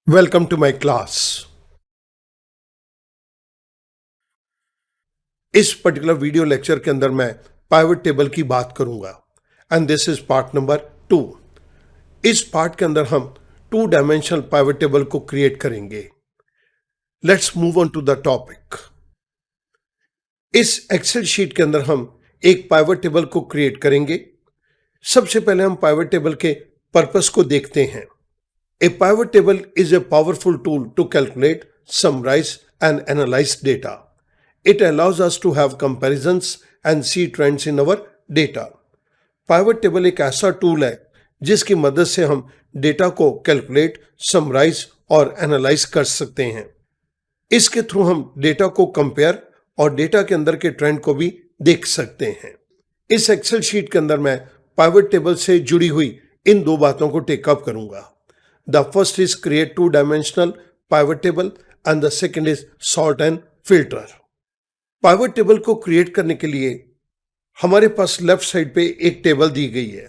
Welcome to my class. इस particular video lecture के अंदर मैं पाइवट टेबल की बात करूंगा and this is part number 2। इस पार्ट के अंदर हम 2 डायमेंशनल पाइवट टेबल को क्रिएट करेंगे। Let's move on to the topic. इस एक्सेल शीट के अंदर हम एक पाइवट टेबल को क्रिएट करेंगे। सबसे पहले हम पाइवट टेबल के पर्पस को देखते हैं। A pivot table is a powerful tool to calculate, summarize, and analyze data. It allows us to have comparisons and see trends in our data. Pivot table एक ऐसा टूल है जिसकी मदद से हम डेटा को कैलकुलेट, समराइज और analyse कर सकते हैं। इसके थ्रू हम डेटा को कंपेयर और डेटा के अंदर के ट्रेंड को भी देख सकते हैं। इस एक्सेल शीट के अंदर मैं पाइवट टेबल से जुड़ी हुई इन 2 बातों को टेकअप करूंगा। The first is create 2 dimensional pivot table and the second is sort and filter. Pivot table को क्रिएट करने के लिए हमारे पास लेफ्ट साइड पे एक टेबल दी गई है।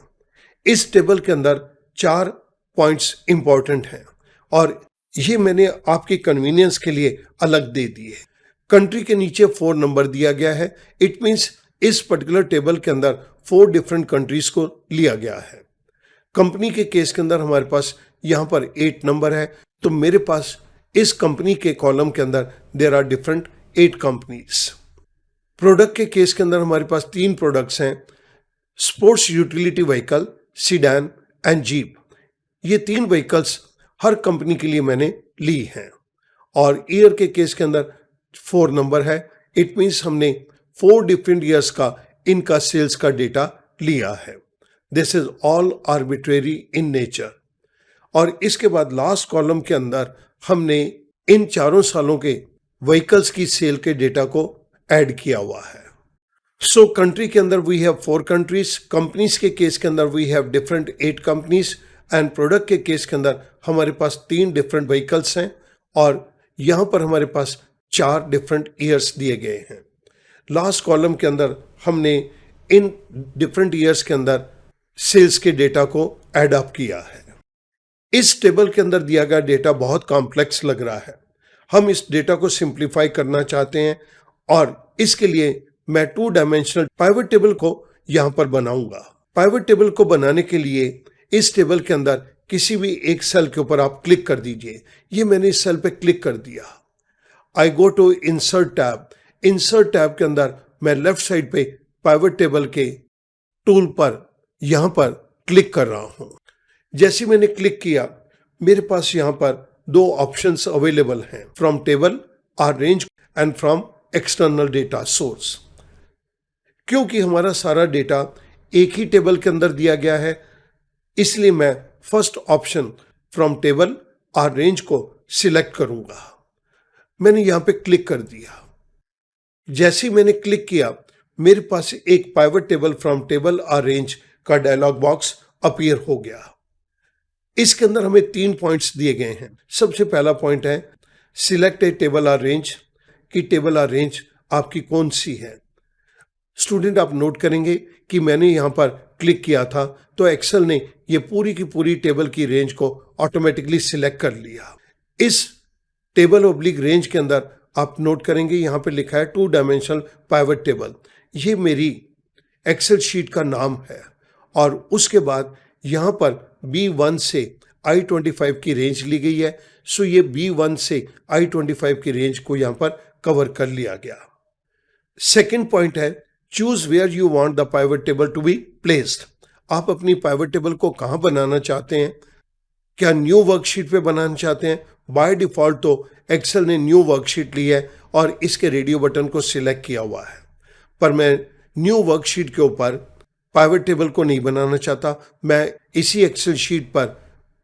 इस टेबल के अंदर 4 पॉइंट्स इंपॉर्टेंट हैं और ये मैंने आपकी कन्वीनियंस के लिए अलग दे दिए। कंट्री के नीचे 4 नंबर दिया गया है। इट मीन्स इस पर्टिकुलर टेबल के अंदर 4 डिफरेंट कंट्रीज को लिया गया है। कंपनी के केस के अंदर हमारे पास यहां पर 8 नंबर है, तो मेरे पास इस कंपनी के कॉलम के अंदर there are different 8 companies. Product के केस के अंदर हमारे पास 3 प्रोडक्ट्स हैं, sports utility vehicle, sedan and jeep. ये 3 व्हीकल्स हर कंपनी के लिए मैंने ली हैं। और ईयर के केस के अंदर 4 नंबर है। इट मीन्स हमने 4 डिफरेंट ईयर्स का इनका सेल्स का डेटा लिया है। This is all arbitrary in nature. और इसके बाद लास्ट कॉलम के अंदर हमने इन 4 सालों के व्हीकल्स की सेल के डेटा को ऐड किया हुआ है। सो कंट्री के अंदर वी हैव 4 कंट्रीज, कंपनीज के केस के अंदर we have different 8 companies and product के केस के अंदर हमारे पास 3 डिफरेंट व्हीकल्स हैं और यहां पर हमारे पास 4 डिफरेंट ईयर्स दिए गए हैं। लास्ट कॉलम के अंदर हमने इन डिफरेंट ईयर्स के अंदर सेल्स के डेटा को ऐड अप किया है। इस टेबल के अंदर दिया गया डेटा बहुत कॉम्प्लेक्स लग रहा है। हम इस डेटा को सिंप्लीफाई करना चाहते हैं और इसके लिए मैं 2 डायमेंशनल पाइवट टेबल को यहां पर बनाऊंगा। पाइवट टेबल को बनाने के लिए इस टेबल के अंदर किसी भी एक सेल के ऊपर आप क्लिक कर दीजिए। ये मैंने इस सेल पे क्लिक कर दिया। I go to insert tab. Insert tab के अंदर मैं लेफ्ट साइड पे पाइवट टेबल के टूल पर यहां पर क्लिक कर रहा हूं। जैसे मैंने क्लिक किया, मेरे पास यहां पर 2 ऑप्शंस अवेलेबल हैं, from table, arrange and from external data source. क्योंकि हमारा सारा डेटा एक ही टेबल के अंदर दिया गया है, इसलिए मैं first option from table arrange को सिलेक्ट करूंगा। मैंने यहां पे क्लिक कर दिया। जैसे ही मैंने क्लिक किया, मेरे पास एक pivot table from table arrange का डायलॉग बॉक्स अपीयर हो गया। इसके अंदर हमें 3 पॉइंट्स दिए गए हैं। सबसे पहला पॉइंट है सिलेक्ट ए टेबल अरेंज, कि टेबल अरेंज आपकी कौन सी है। स्टूडेंट, आप नोट करेंगे कि मैंने यहां पर क्लिक किया था तो एक्सेल ने ये पूरी की पूरी टेबल की रेंज को ऑटोमेटिकली सिलेक्ट कर लिया। इस टेबल ऑब्लिक रेंज के अंदर आप नोट करेंगे यहां पर लिखा है 2 डायमेंशनल पाइवट टेबल। ये मेरी एक्सेल शीट का नाम है और उसके बाद यहां पर B1 से I25 की रेंज ली गई है। सो ये B1 से I25 की रेंज को यहां पर कवर कर लिया गया। सेकेंड पॉइंट है choose where you want the pivot table to be placed. आप अपनी पाइवट टेबल को कहां बनाना चाहते हैं? क्या न्यू वर्कशीट पे बनाना चाहते हैं? बाय डिफॉल्ट तो एक्सेल ने न्यू वर्कशीट ली है और इसके रेडियो बटन को सिलेक्ट किया हुआ है, पर मैं न्यू वर्कशीट के ऊपर पाइवट टेबल को नहीं बनाना चाहता। मैं इसी एक्सेल शीट पर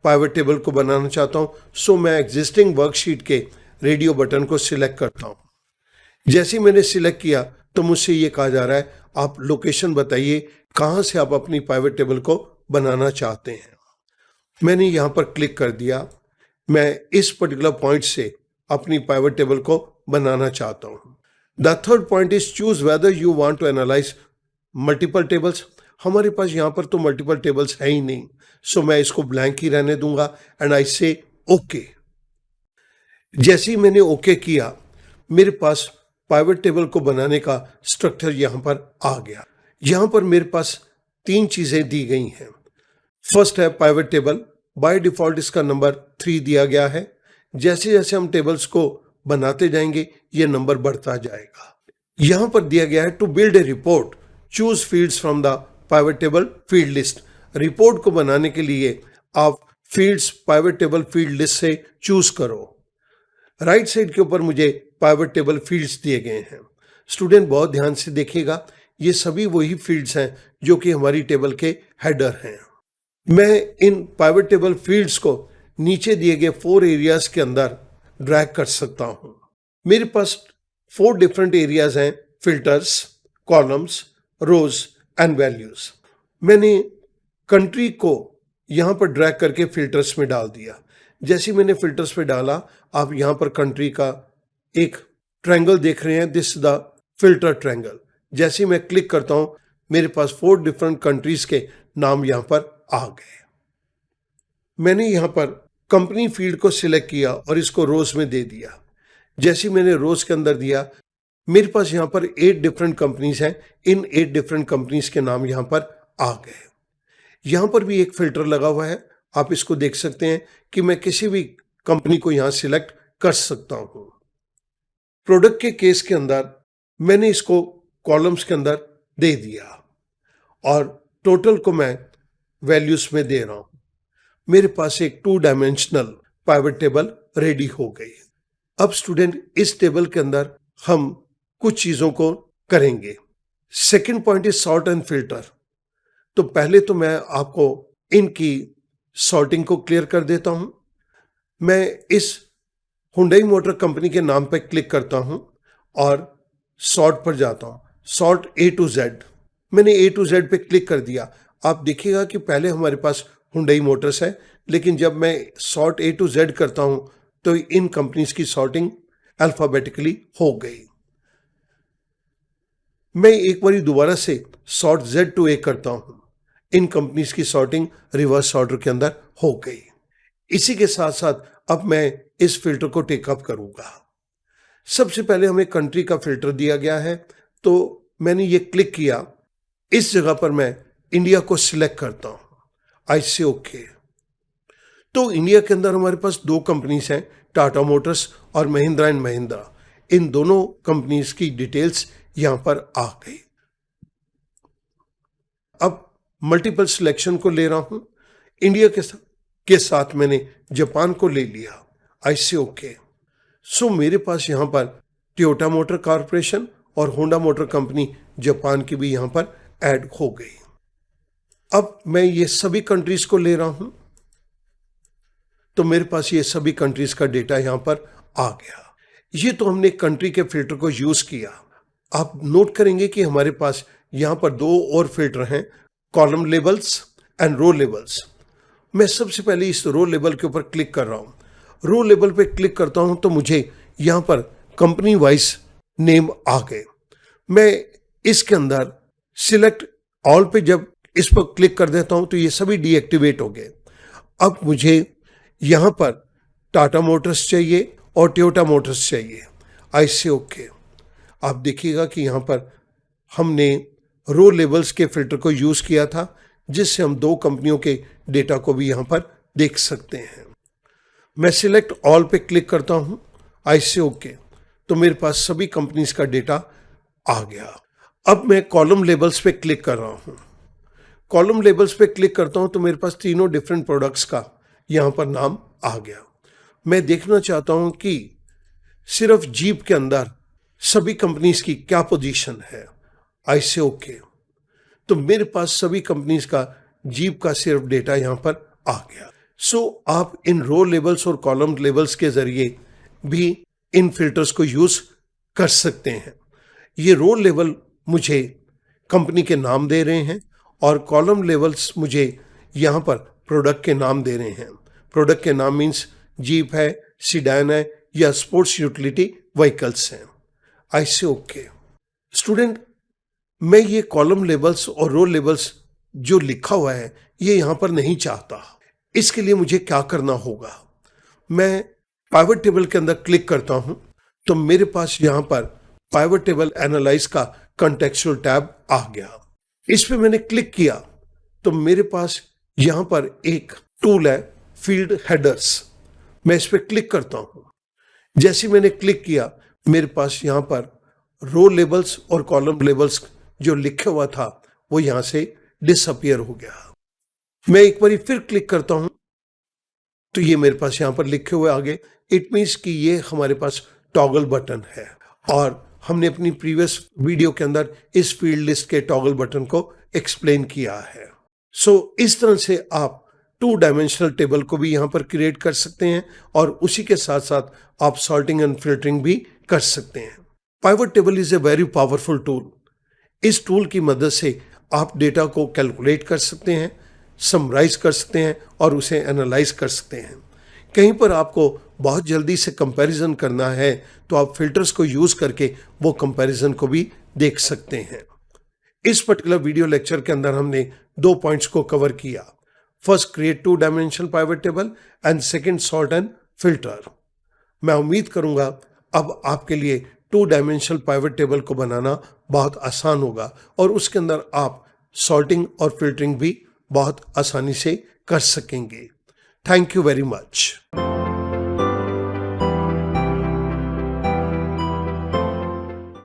पाइवट टेबल को बनाना चाहता हूं। सो मैं एग्जिस्टिंग वर्कशीट के रेडियो बटन को सिलेक्ट करता हूं। जैसे ही मैंने सिलेक्ट किया तो मुझसे ये कहा जा रहा है आप लोकेशन बताइए कहां से आप अपनी पाइवट टेबल को बनाना चाहते हैं। मैंने यहां पर क्लिक कर दिया। मैं इस पर्टिकुलर पॉइंट से अपनी पाइवट टेबल को बनाना चाहता हूं। The third point is choose whether you want to analyze multiple tables. हमारे पास यहां पर तो मल्टीपल टेबल्स है ही नहीं, सो मैं इसको ब्लैंक ही रहने दूंगा एंड आई से ओके। जैसे ही मैंने ओके किया, मेरे पास पाइवट टेबल को बनाने का स्ट्रक्चर यहाँ पर आ गया। यहाँ पर मेरे पास 3 चीजें दी गई हैं। फर्स्ट है पाइवट टेबल। बाय डिफॉल्ट इसका नंबर 3 दिया गया है। जैसे जैसे हम टेबल्स को बनाते जाएंगे ये नंबर बढ़ता जाएगा। यहाँ पर दिया गया है to build a report choose fields from the pivot table field list. Report को बनाने के लिए आप fields pivot table field list से चूज करो। राइट साइड के ऊपर मुझे पाइवट टेबल फील्ड्स दिए गए हैं। स्टूडेंट बहुत ध्यान से देखिएगा, ये सभी वही फील्ड्स हैं जो कि हमारी टेबल के हेडर हैं। मैं इन पाइवट टेबल फील्ड्स को नीचे दिए गए 4 एरियाज के अंदर ड्रैग कर सकता हूं। मेरे पास 4 डिफरेंट एरियाज हैं, filters, columns, rows and values. मैंने कंट्री को यहां पर ड्रैग करके फिल्टर्स में डाल दिया। जैसे मैंने फिल्टर्स पे डाला, आप यहां पर कंट्री का एक ट्रायंगल देख रहे हैं, दिस द फिल्टर ट्रायंगल। जैसे मैं क्लिक करता हूं, मेरे पास 4 डिफरेंट कंट्रीज के नाम यहां पर आ गए। मैंने यहां पर कंपनी फील्ड को सिलेक्ट किया और इसको रोज में दे दिया। जैसे मैंने रोज के अंदर दिया, मेरे पास यहां पर 8 डिफरेंट कंपनीज हैं। इन 8 डिफरेंट कंपनीज के नाम यहां पर आ गए। यहां पर भी एक फिल्टर लगा हुआ है, आप इसको देख सकते हैं कि मैं किसी भी कंपनी को यहां सिलेक्ट कर सकता हूं। प्रोडक्ट के केस के अंदर मैंने इसको कॉलम्स के अंदर दे दिया और टोटल को मैं वैल्यूज में दे रहा हूं। मेरे पास एक 2 डायमेंशनल पाइवट टेबल रेडी हो गई। अब स्टूडेंट, इस टेबल के अंदर हम कुछ चीजों को करेंगे। Second point is sort and filter. तो पहले तो मैं आपको इनकी सॉर्टिंग को क्लियर कर देता हूं। मैं इस हुंडई मोटर कंपनी के नाम पर क्लिक करता हूं और सॉर्ट पर जाता हूं। Sort A to Z। मैंने A to Z पे क्लिक कर दिया। आप देखिएगा कि पहले हमारे पास हुंडई मोटर्स है, लेकिन जब मैं सॉर्ट A to Z करता हूं तो इन कंपनीज की सॉर्टिंग अल्फाबेटिकली हो गई। मैं एक बार दोबारा से सॉर्ट Z to A करता हूं। इन कंपनीज की सॉर्टिंग रिवर्स ऑर्डर के अंदर हो गई। इसी के साथ साथ अब मैं इस फिल्टर को टेकअप करूंगा। सबसे पहले हमें कंट्री का फिल्टर दिया गया है, तो मैंने ये क्लिक किया। इस जगह पर मैं इंडिया को सिलेक्ट करता हूं। आई से ओके। तो इंडिया के अंदर हमारे पास 2 कंपनीज हैं, टाटा मोटर्स और महिंद्रा एंड महिंद्रा। इन दोनों कंपनीज की डिटेल्स यहां पर आ गई। अब मल्टीपल सिलेक्शन को ले रहा हूं। इंडिया के साथ मैंने जापान को ले लिया। आई से ओके। सो मेरे पास यहां पर टोयोटा मोटर कॉर्पोरेशन और होंडा मोटर कंपनी जापान की भी यहां पर ऐड हो गई। अब मैं ये सभी कंट्रीज को ले रहा हूं, तो मेरे पास ये सभी कंट्रीज का डेटा यहां पर आ गया। ये तो हमने कंट्री के फिल्टर को यूज किया। आप नोट करेंगे कि हमारे पास यहां पर 2 और फिल्टर हैं, column labels and row labels. मैं सबसे पहले इस रो लेबल के ऊपर क्लिक कर रहा हूं। रो लेबल पे क्लिक करता हूं तो मुझे यहां पर कंपनी वाइज नेम आ गए। मैं इसके अंदर सिलेक्ट ऑल पे जब इस पर क्लिक कर देता हूं तो ये सभी डीएक्टिवेट हो गए। अब मुझे यहां पर टाटा मोटर्स चाहिए और टोयोटा मोटर्स चाहिए। आई से ओके। आप देखिएगा कि यहां पर हमने रो लेबल्स के फिल्टर को यूज किया था, जिससे हम 2 कंपनियों के डेटा को भी यहां पर देख सकते हैं। मैं सिलेक्ट ऑल पे क्लिक करता हूं। आई से ओके। तो मेरे पास सभी कंपनीज का डेटा आ गया। अब मैं कॉलम लेबल्स पे क्लिक कर रहा हूं। कॉलम लेबल्स पे क्लिक करता हूं तो मेरे पास 3 डिफरेंट प्रोडक्ट्स का यहां पर नाम आ गया। मैं देखना चाहता हूं कि सिर्फ जीप के अंदर सभी कंपनीज की क्या पोजीशन है। आई से ओके। तो मेरे पास सभी कंपनीज का जीप का सिर्फ डेटा यहां पर आ गया। सो आप इन रो लेबल्स और कॉलम लेबल्स के जरिए भी इन फिल्टर्स को यूज कर सकते हैं। ये रो लेबल मुझे कंपनी के नाम दे रहे हैं और कॉलम लेबल्स मुझे यहां पर प्रोडक्ट के नाम दे रहे हैं। प्रोडक्ट के नाम मीन्स जीप है, सीडैन है या स्पोर्ट्स यूटिलिटी व्हीकल्स हैं। आई से ओके। स्टूडेंट, मैं ये कॉलम लेबल्स और रो लेबल्स जो लिखा हुआ है ये यहां पर नहीं चाहता। इसके लिए मुझे क्या करना होगा? मैं पाइवट टेबल के अंदर क्लिक करता हूं तो मेरे पास यहां पर पाइवट टेबल एनालाइज का कॉन्टेक्सचुअल टैब आ गया। इस पे मैंने क्लिक किया तो मेरे पास यहां पर एक टूल है फील्ड हेडर्स। मैं इस पे क्लिक करता हूं। जैसे मैंने क्लिक किया मेरे पास यहां पर रो लेबल्स और कॉलम लेबल्स जो लिखा हुआ था वो यहां से डिसअपियर हो गया। मैं एक बार फिर क्लिक करता हूं तो ये मेरे पास यहां पर लिखे हुए आगे। इट मीन्स कि ये हमारे पास टॉगल बटन है और हमने अपनी प्रीवियस वीडियो के अंदर इस फील्ड लिस्ट के टॉगल बटन को एक्सप्लेन किया है। इस तरह से आप 2 डायमेंशनल टेबल को भी यहां पर क्रिएट कर सकते हैं और उसी के साथ साथ आप सॉर्टिंग एंड फिल्टरिंग भी कर सकते हैं। Pivot table is a very powerful tool. इस टूल की मदद से आप डेटा को कैलकुलेट कर सकते हैं, समराइज कर सकते हैं और उसे एनालाइज कर सकते हैं। कहीं पर आपको बहुत जल्दी से कंपैरिजन करना है तो आप फिल्टर्स को यूज करके वो कंपैरिजन को भी देख सकते हैं। इस पर्टिकुलर वीडियो लेक्चर के अंदर हमने 2 पॉइंट्स को कवर किया। First, create 2 dimensional pivot table and second, sort and filter. मैं उम्मीद करूंगा अब आपके लिए 2 डायमेंशनल पाइवट टेबल को बनाना बहुत आसान होगा और उसके अंदर आप सॉर्टिंग और फिल्टरिंग भी बहुत आसानी से कर सकेंगे। Thank you very much.